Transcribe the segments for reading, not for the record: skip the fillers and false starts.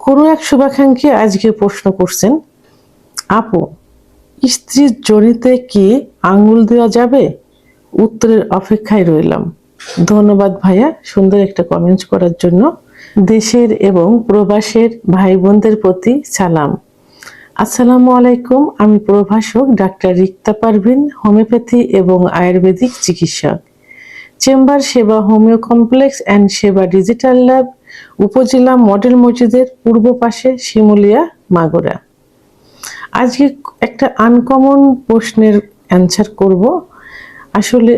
কোনো এক শুভাকাঙ্ক্ষী আজকে প্রশ্ন করছেন, আপু স্ত্রীর যোনিতে কি আঙ্গুল দেওয়া যাবে? উত্তরের অপেক্ষায় রইলাম। ধন্যবাদ ভাইয়া সুন্দর একটা কমেন্ট করার জন্য। দেশের এবং প্রবাসের ভাই বোনদের প্রতি সালাম। আসসালামু আলাইকুম। আমি প্রভাষক ডাক্তার রিক্তা পারভিন, হোমিওপ্যাথি এবং আয়ুর্বেদিক চিকিৎসক, চেম্বার সেবা হোমিও কমপ্লেক্স অ্যান্ড সেবা ডিজিটাল ল্যাব, উপজেলা মডেল মসজিদের পূর্ব পাশে, শিমুলিয়া, মাগুরা। আজকে একটা আনকমন প্রশ্নের অ্যান্সার করব। আসলে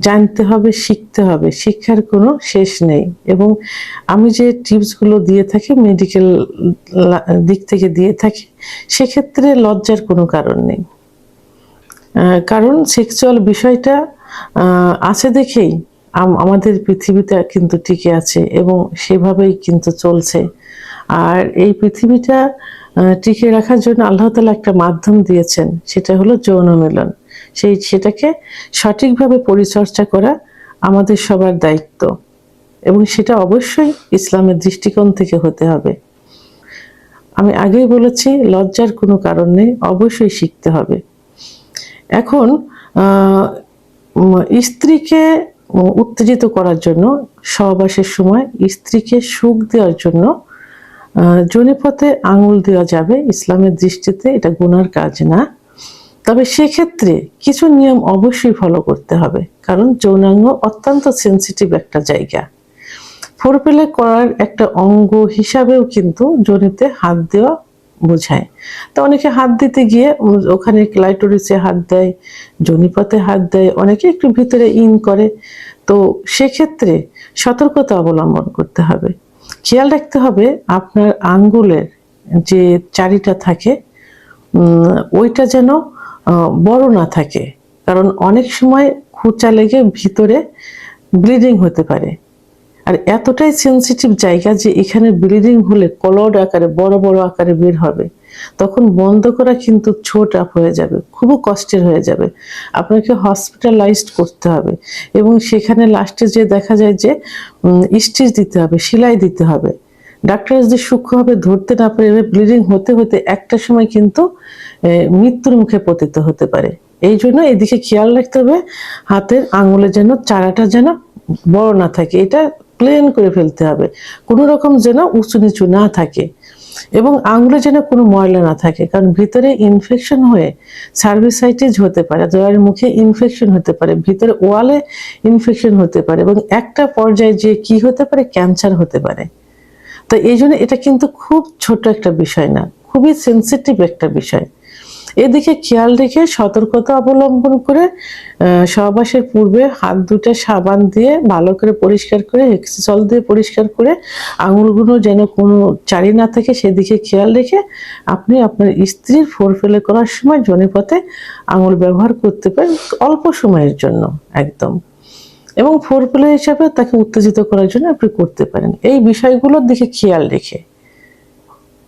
জানতে হবে, শিখতে হবে, শিক্ষার কোনো শেষ নেই। এবং আমি যে টিপসগুলো দিয়ে থাকি মেডিকেল দিক থেকে দিয়ে থাকি, সেক্ষেত্রে লজ্জার কোনো কারণ নেই। কারণ সেক্সুয়াল বিষয়টা আছে দেখেই আমাদের পৃথিবীটা কিন্তু টিকে আছে এবং সেভাবেই কিন্তু চলছে। আর এই পৃথিবীটা টিকে রাখার জন্য আল্লাহ তাআলা একটা মাধ্যম দিয়েছেন, সেটা হলো যৌন মিলন। সেটাকে সঠিকভাবে পরিচর্যা করা আমাদের সবার দায়িত্ব এবং সেটা অবশ্যই ইসলামের দৃষ্টিকোণ থেকে হতে হবে। আমি আগেই বলেছি, লজ্জার কোনো কারণ নেই, অবশ্যই শিখতে হবে। এখন স্ত্রীকে উত্তেজিত করার জন্য, সহবাসের সময় স্ত্রীকে সুখ দেওয়ার জন্য যোনিপথে আঙুল দেওয়া যাবে। ইসলামের দৃষ্টিতে এটা গুনার কাজ না। তবে সেক্ষেত্রে কিছু নিয়ম অবশ্যই ফলো করতে হবে, কারণ যৌনাঙ্গ অত্যন্ত সেন্সিটিভ একটা জায়গা। ফোরপ্লে করার একটা অঙ্গ হিসাবেও কিন্তু যোনিতে হাত দেওয়া বোঝায়। তো অনেকে হাত দিতে গিয়ে ওখানে ক্লাইটোরিসে হাত দেয়, যোনিপথে হাত দেয়, অনেকে একটু ভিতরে ইন করে। তো সেক্ষেত্রে সতর্কতা অবলম্বন করতে হবে। খেয়াল রাখতে হবে আপনার আঙ্গুলের যে চারিটা থাকে ওইটা যেন বড় না থাকে, কারণ অনেক সময় খুঁচা লেগে ভিতরে ব্লিডিং হতে পারে। আর এতটাই সেন্সিটিভ জায়গা যে এখানে ব্লিডিং হলে কলড আকারে বড় বড় আকারে বের হবে, তখন বন্ধ করা কিন্তু ছোট আপ হয়ে যাবে, খুব কষ্টের হয়ে যাবে। আপনাকে হসপিটালাইজড করতে হবে এবং সেখানে লাস্টে যে দেখা যায় যে স্টিচ দিতে হবে, সেলাই দিতে হবে। ডাক্তার যদি সূক্ষ্মভাবে ধরতে না পারে, ব্লিডিং হতে হতে একটা সময় কিন্তু মৃত্যুর মুখে পতিত হতে পারে। এই জন্য এদিকে খেয়াল রাখতে হবে, হাতের আঙুলে যেন চারাটা যেন বড় না থাকে, এটা প্লেন করে ফেলতে হবে, কোনো রকম যেন উঁচু নিচু না থাকে এবং আঙুলে যেন কোনো ময়লা না থাকে, কারণ ভিতরে ইনফেকশন হয়ে সার্ভিসাইটিস হতে পারে, জয়ের মুখে ইনফেকশন হতে পারে, ভিতরে ওয়ালে ইনফেকশন হতে পারে এবং একটা পর্যায়ে যে কি হতে পারে, ক্যান্সার হতে পারে। তো এই জন্য এটা কিন্তু খুব ছোট একটা বিষয় না, খুবই সেন্সিটিভ একটা বিষয়। এদিকে খেয়াল রেখে সতর্কতা অবলম্বন করে সহবাসের পূর্বে হাত দুটো সাবান দিয়ে ভালো করে পরিষ্কার করে, হেক্সিসল দিয়ে পরিষ্কার করে, আঙুলগুলো যেন কোনো চারি না থাকে সেদিকে খেয়াল রেখে আপনি আপনার স্ত্রীর ফোরপ্লে করার সময় যোনিপথে আঙুল ব্যবহার করতে পারেন অল্প সময়ের জন্য একদম, এবং ফোরপ্লে হিসাবে তাকে উত্তেজিত করার জন্য আপনি করতে পারেন এই বিষয়গুলোর দিকে খেয়াল রেখে।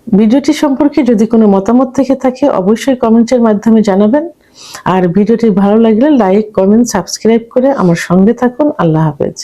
ভিডিওটি সম্পর্কে যদি কোনো মতামত থেকে থাকে অবশ্যই কমেন্টের মাধ্যমে জানাবেন। আর ভিডিওটি ভালো লাগলে লাইক, কমেন্ট, সাবস্ক্রাইব করে আমার সঙ্গে থাকুন। আল্লাহ হাফেজ।